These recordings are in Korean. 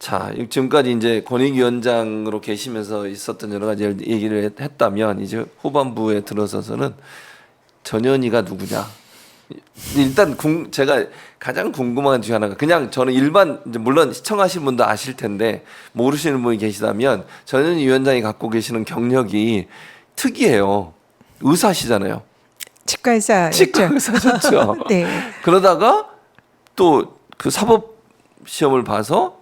자, 지금까지 이제 권익위원장으로 계시면서 있었던 여러 가지 얘기를 했다면 이제 후반부에 들어서서는 전현희가 누구냐? 일단 제가 가장 궁금한 중에 하나가 그냥 저는 일반 이제 물론 시청하신 분도 아실 텐데 모르시는 분이 계시다면 전현희 위원장이 갖고 계시는 경력이 특이해요. 의사시잖아요. 치과 의사셨죠. 네. 그러다가 또 그 사법 시험을 봐서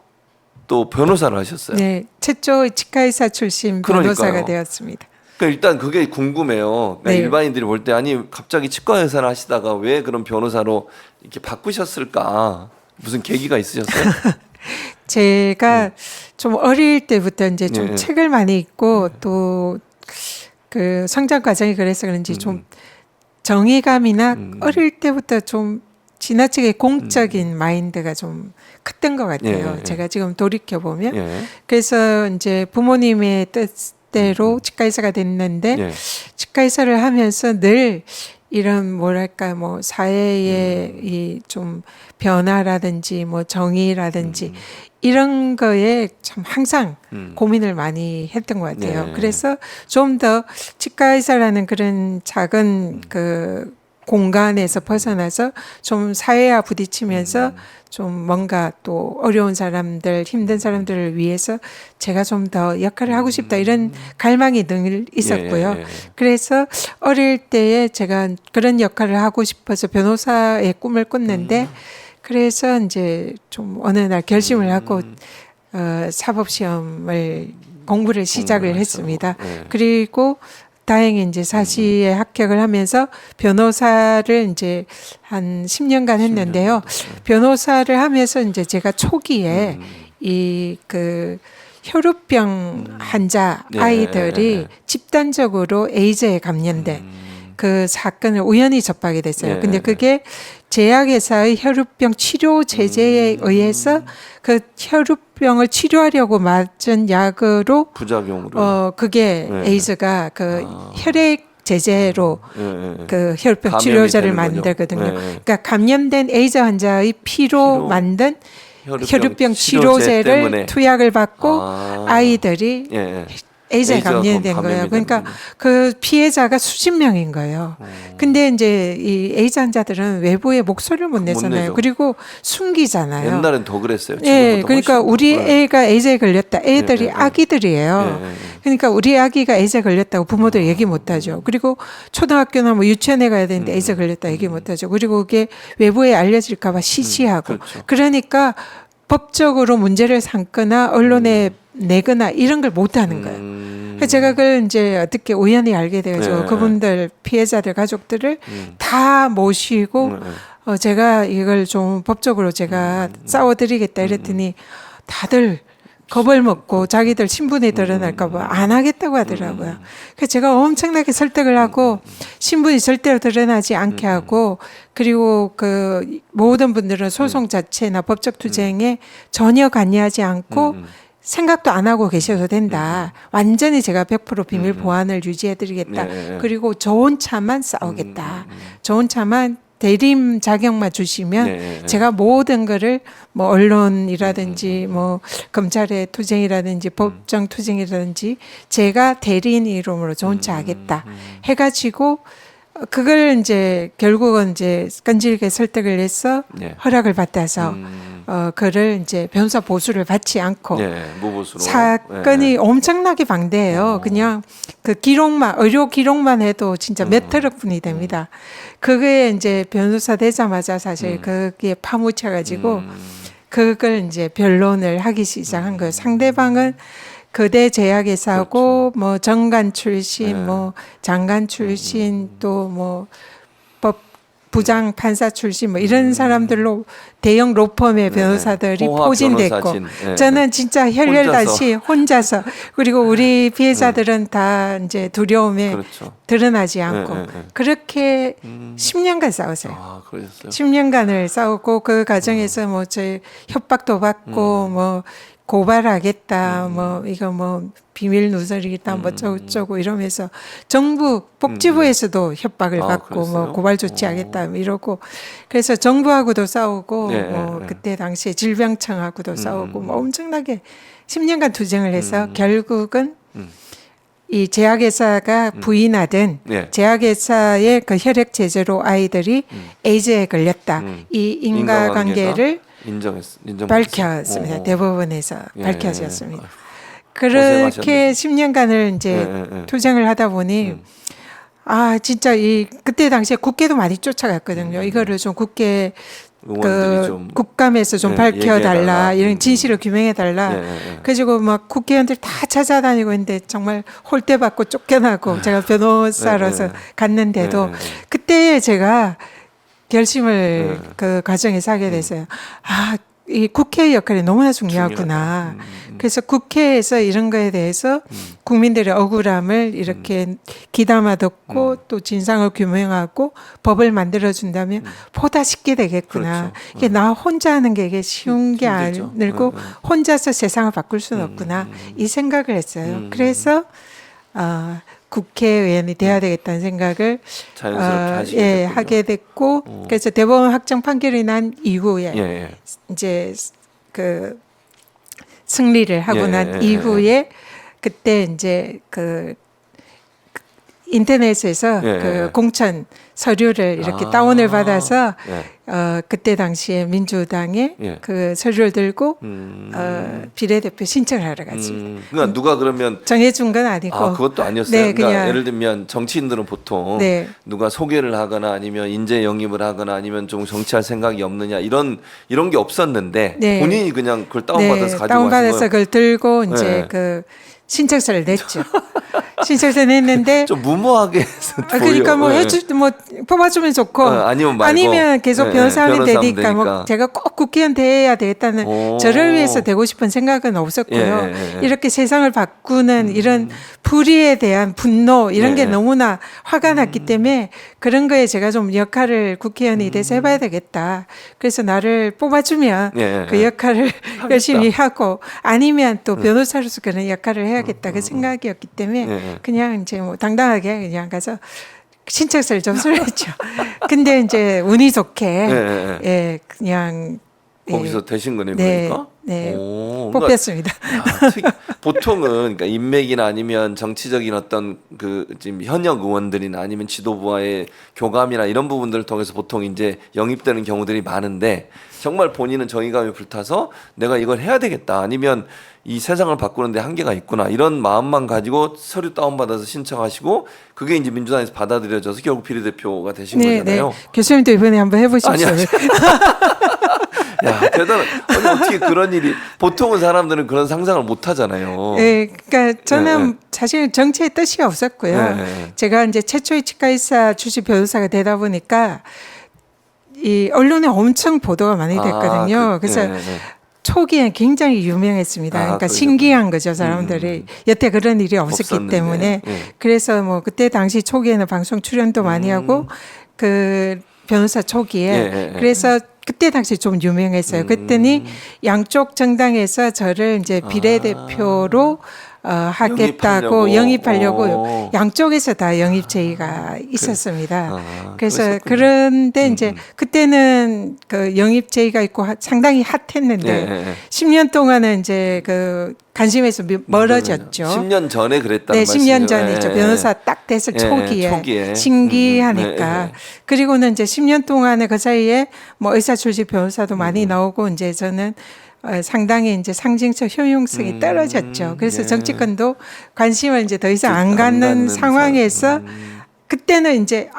또 변호사를 하셨어요. 네, 최초 치과의사 출신 변호사가 그러니까요. 되었습니다. 그러니까 일단 그게 궁금해요. 그러니까 네. 일반인들이 볼 때 아니 갑자기 치과 의사를 하시다가 왜 그런 변호사로 이렇게 바꾸셨을까? 무슨 계기가 있으셨어요? 제가 좀 어릴 때부터 이제 좀 네. 책을 많이 읽고 또 그 성장 과정이 그래서 그런지 좀 정의감이나 어릴 때부터 좀 지나치게 공적인 마인드가 좀 컸던 것 같아요. 예. 제가 지금 돌이켜 보면 예. 그래서 이제 부모님의 뜻대로 치과의사가 됐는데 예. 치과의사를 하면서 늘 이런 뭐랄까 뭐 사회의 이 좀 변화라든지 뭐 정의라든지 이런 거에 참 항상 고민을 많이 했던 것 같아요. 네. 그래서 좀 더 치과의사라는 그런 작은 그 공간에서 벗어나서 좀 사회와 부딪히면서 좀 뭔가 또 어려운 사람들, 힘든 사람들을 위해서 제가 좀 더 역할을 하고 싶다 이런 갈망이 늘 있었고요. 예. 그래서 어릴 때에 제가 그런 역할을 하고 싶어서 변호사의 꿈을 꿨는데 그래서 이제 좀 어느 날 결심을 하고 사법시험을 공부를 시작을 했습니다. 예. 그리고 다행히 이제 사시에 합격을 하면서 변호사를 이제 한 10년간 했는데요. 변호사를 하면서 이제 제가 초기에 이 그 혈우병 환자 네. 아이들이 집단적으로 에이즈에 감염된 그 사건을 우연히 접하게 됐어요. 네. 근데 그게 제약회사의 혈우병 치료 제재에 의해서 그 혈우병을 치료하려고 맞은 약으로 부작용으로. 그게 네. 에이즈가 그 혈액 제제로 예. 그 혈우병 감염이 치료제를 되는 거죠. 만들거든요. 네. 그러니까 감염된 에이즈 환자의 피로 만든 혈우병 치료제 때문에. 치료제를 투약을 받고 아. 아이들이 예. 에이즈에 에이즈가 감염된 감염이 거예요. 그러니까 되는군요. 그 피해자가 수십 명인 거예요. 근데 이제 이 에이즈 환자들은 외부에 목소리를 못 내잖아요. 내죠. 그리고 숨기잖아요. 옛날엔 더 그랬어요. 예, 지금보다 그러니까 훨씬 우리 더. 애가 에이즈에 걸렸다. 애들이 예. 아기들이에요. 예. 그러니까 우리 아기가 에이즈에 걸렸다고 부모들 얘기 못하죠. 그리고 초등학교나 뭐 유치원에 가야 되는데 에이즈에 걸렸다 얘기 못하죠. 그리고 그게 외부에 알려질까봐 시시하고. 그렇죠. 그러니까 법적으로 문제를 삼거나 언론에 내거나 이런 걸 못하는 거예요. 그래서 제가 그걸 이제 어떻게 우연히 알게 돼가지고 네. 그분들 피해자들 가족들을 다 모시고 제가 이걸 좀 법적으로 제가 싸워드리겠다 이랬더니 다들 겁을 먹고 자기들 신분이 드러날까봐 안 하겠다고 하더라고요. 그래서 제가 엄청나게 설득을 하고 신분이 절대로 드러나지 않게 하고 그리고 그 모든 분들은 소송 자체나 법적 투쟁에 전혀 관여하지 않고 생각도 안 하고 계셔도 된다. 완전히 제가 100% 비밀 보안을 유지해드리겠다. 네. 그리고 좋은 차만 싸우겠다. 좋은 차만 대림 자격만 주시면 네. 제가 모든 거를 뭐 언론이라든지 뭐 검찰의 투쟁이라든지 법정 투쟁이라든지 제가 대리인 이름으로 좋은 차 하겠다 해가지고 그걸 이제 결국은 이제 끈질게 설득을 해서 네. 허락을 받아서 그를 이제 변호사 보수를 받지 않고 예. 무보수로. 사건이 엄청나게 방대해요. 그냥 그 기록만 의료 기록만 해도 진짜 몇 트럭분이 됩니다. 그게 이제 변호사 되자마자 사실 그게 파묻혀가지고 그걸 이제 변론을 하기 시작한 거예요. 상대방은 거대 제약회사고 뭐 정관 출신, 뭐 장관 출신, 또 뭐 법 부장 판사 출신 뭐 이런 사람들로 대형 로펌의 변호사들이 호화 포진됐고 변호사진. 네. 저는 진짜 혈혈단시 혼자서 그리고 우리 피해자들은 다 이제 두려움에 그렇죠. 드러나지 않고 네. 그렇게 10년간 싸웠어요. 아, 그러셨어요. 10년간을 싸웠고 그 과정에서 뭐 제 협박도 받고 뭐 고발하겠다 뭐 이거 뭐 비밀 누설이겠다 뭐 어쩌고 이러면서 정부 복지부에서도 협박을 아, 받고 그랬어요? 뭐 고발 조치하겠다 뭐 이러고 그래서 정부하고도 싸우고 네, 뭐 네. 그때 당시에 질병청하고도 싸우고 뭐 엄청나게 10년간 투쟁을 해서 결국은 이 제약회사가 부인하던 네. 제약회사의 그 혈액 제제로 아이들이 에이즈에 걸렸다. 이 인과관계를 밝혔습니다. 오. 대법원에서 예. 밝혀졌습니다. 아이고, 그렇게 고생하셨네. 10년간을 이제 예. 투쟁을 하다 보니 아 진짜 이 그때 당시에 국회도 많이 쫓아갔거든요. 이거를 좀 국회 의원들이 그 좀 국감에서 좀 예, 밝혀달라 얘기해달라. 이런 진실을 규명해달라. 예. 그래가지고 막 국회의원들 다 찾아다니고 있는데 정말 홀대받고 쫓겨나고 제가 변호사로서 예. 갔는데도 예. 그때 제가 결심을 그 과정에서 하게 됐어요. 아, 이 국회의 역할이 너무나 중요하구나. 그래서 국회에서 이런 거에 대해서 국민들의 억울함을 이렇게 귀담아 듣고 또 진상을 규명하고 법을 만들어준다면 보다 쉽게 되겠구나. 그렇죠. 이게 나 혼자 하는 게 이게 쉬운 게 힘들죠. 아니고 혼자서 세상을 바꿀 수는 없구나. 이 생각을 했어요. 그래서 국회의원이 돼야 되겠다는 생각을 자연스럽게 하시게 예, 됐군요. 하게 됐고 그래서 대법원 확정 판결이 난 이후에 예. 이제 그 승리를 하고 예, 난 예, 이후에 그때 이제 그 인터넷에서 예, 그 예. 공천 서류를 이렇게 아, 다운을 받아서 예. 그때 당시에 민주당에 예. 그 서류를 들고 비례대표 신청을 하러 갔습니다. 그러니까 누가 그러면 정해준 건 아니고 그것도 아니었어요. 네, 그러니까 그냥 예를 들면 정치인들은 보통 네. 누가 소개를 하거나 아니면 인재 영입을 하거나 아니면 좀 정치할 생각이 없느냐 이런 게 없었는데 네. 본인이 그냥 그걸 다운받아서 가지고 다운받아서 가신 그걸 들고 이제 네. 그 신청서를 냈죠. 신청서 냈는데 거예요. 좀 무모하게 해서 그러니까 뭐 보여. 해주 뭐 뽑아주면 좋고 아니면 말고. 아니면 계속 예, 변호사하면 변호사하면 되니까 뭐 되니까. 제가 꼭 국회의원 돼야 되겠다는 오. 저를 위해서 되고 싶은 생각은 없었고요. 예. 이렇게 세상을 바꾸는 이런 불의에 대한 분노 이런 게 예. 너무나 화가 났기 때문에 그런 거에 제가 좀 역할을 국회의원이 돼서 해봐야 되겠다. 그래서 나를 뽑아주면 예. 그 역할을 열심히 하고 아니면 또 변호사로서 그런 역할을 해야겠다 그 생각이었기 때문에 예. 그냥 이제 뭐 당당하게 그냥 가서 신청서를 접수했죠. 근데 이제 운이 좋게 예, 그냥 거기서 되신 거네요, 네, 그러니까. 네, 오, 뽑혔습니다. 보통은 그러니까 인맥이나 아니면 정치적인 어떤 그 지금 현역 의원들이나 아니면 지도부와의 교감이나 이런 부분들을 통해서 보통 이제 영입되는 경우들이 많은데 정말 본인은 정의감이 불타서 내가 이걸 해야 되겠다 아니면 이 세상을 바꾸는데 한계가 있구나 이런 마음만 가지고 서류 다운받아서 신청하시고 그게 이제 민주당에서 받아들여져서 결국 비례대표가 되신 거잖아요. 교수님도 이번에 한번 해보십시오. 아니. 야 대단한. 아니 어떻게 그런 일이 보통은 사람들은 그런 상상을 못 하잖아요. 네, 그러니까 저는 네. 사실 정치에 뜻이 없었고요. 네. 제가 이제 최초의 치과의사 출신 변호사가 되다 보니까 이 언론에 엄청 보도가 많이 됐거든요. 그래서 초기엔 굉장히 유명했습니다. 그러니까 그러셨군요. 신기한 거죠, 사람들이. 여태 그런 일이 없었기 없었는데. 때문에. 예. 그래서 뭐 그때 당시 초기에는 방송 출연도 많이 하고 그 변호사 초기에 그래서 그때 당시 좀 유명했어요. 그랬더니 양쪽 정당에서 저를 이제 비례대표로 하겠다고 영입하려고 양쪽에서 다 영입 제의가 있었습니다. 그래서 그러셨군요. 그런데 이제 그때는 그 영입 제의가 있고 상당히 핫했는데 10년 동안은 이제 그 관심에서 멀어졌죠. 10년 전에 그랬다는 네, 10년 말씀이에요. 전이죠. 변호사 딱 됐을 초기에 신기하니까. 그리고는 이제 10년 동안에 그 사이에 뭐 의사 출신 변호사도 많이 나오고 이제 저는 상당히 이제 상징적 효용성이 떨어졌죠. 그래서 정치권도 관심을 이제 더 이상 안 갖는 상황에서 그때는 이제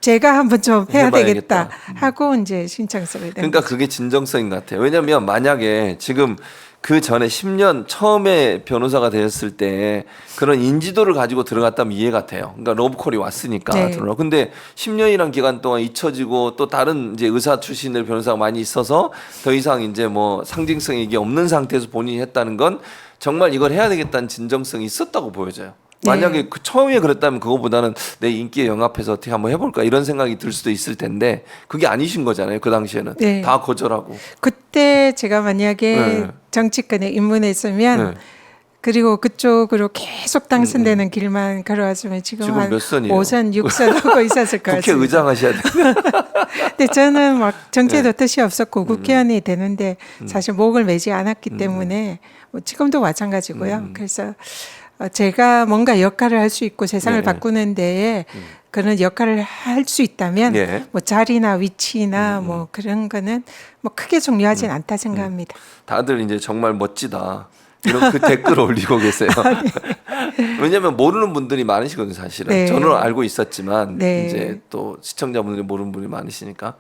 제가 한번 좀 해야 해봐야겠다. 되겠다 하고 이제 신청서를 낸 그러니까 거죠. 그게 진정성인 것 같아요. 왜냐하면 만약에 지금 그 전에 10년 처음에 변호사가 되었을 때 그런 인지도를 가지고 들어갔다면 이해가 돼요. 그러니까 러브콜이 왔으니까. 네. 들어가. 근데 10년이란 기간 동안 잊혀지고 또 다른 이제 의사 출신들 변호사가 많이 있어서 더 이상 이제 뭐 상징성이 이게 없는 상태에서 본인이 했다는 건 정말 이걸 해야 되겠다는 진정성이 있었다고 보여져요. 만약에 그 처음에 그랬다면 그거보다는 내 인기에 영합해서 어떻게 한번 해볼까 이런 생각이 들 수도 있을 텐데 그게 아니신 거잖아요. 그 당시에는 다 거절하고. 그때 제가 만약에 정치권에 입문했으면 그리고 그쪽으로 계속 당선되는 길만 걸어왔으면 지금 지금 한 몇 선이에요? 5선, 6선 하고 있었을 것 같습니다. 국회의장 하셔야 돼요. 근데 저는 막 정치에도 네. 뜻이 없었고 국회의원이 되는데 사실 목을 매지 않았기 때문에 뭐 지금도 마찬가지고요. 그래서 제가 뭔가 역할을 할 수 있고 세상을 네. 바꾸는 데에 그런 역할을 할 수 있다면 네. 뭐 자리나 위치나 뭐 그런 거는 뭐 크게 중요하진 않다 생각합니다. 다들 이제 정말 멋지다. 이런 그 댓글을 올리고 계세요. 왜냐하면 모르는 분들이 많으시거든요, 사실은. 네. 저는 알고 있었지만 네. 이제 또 시청자분들이 모르는 분이 많으시니까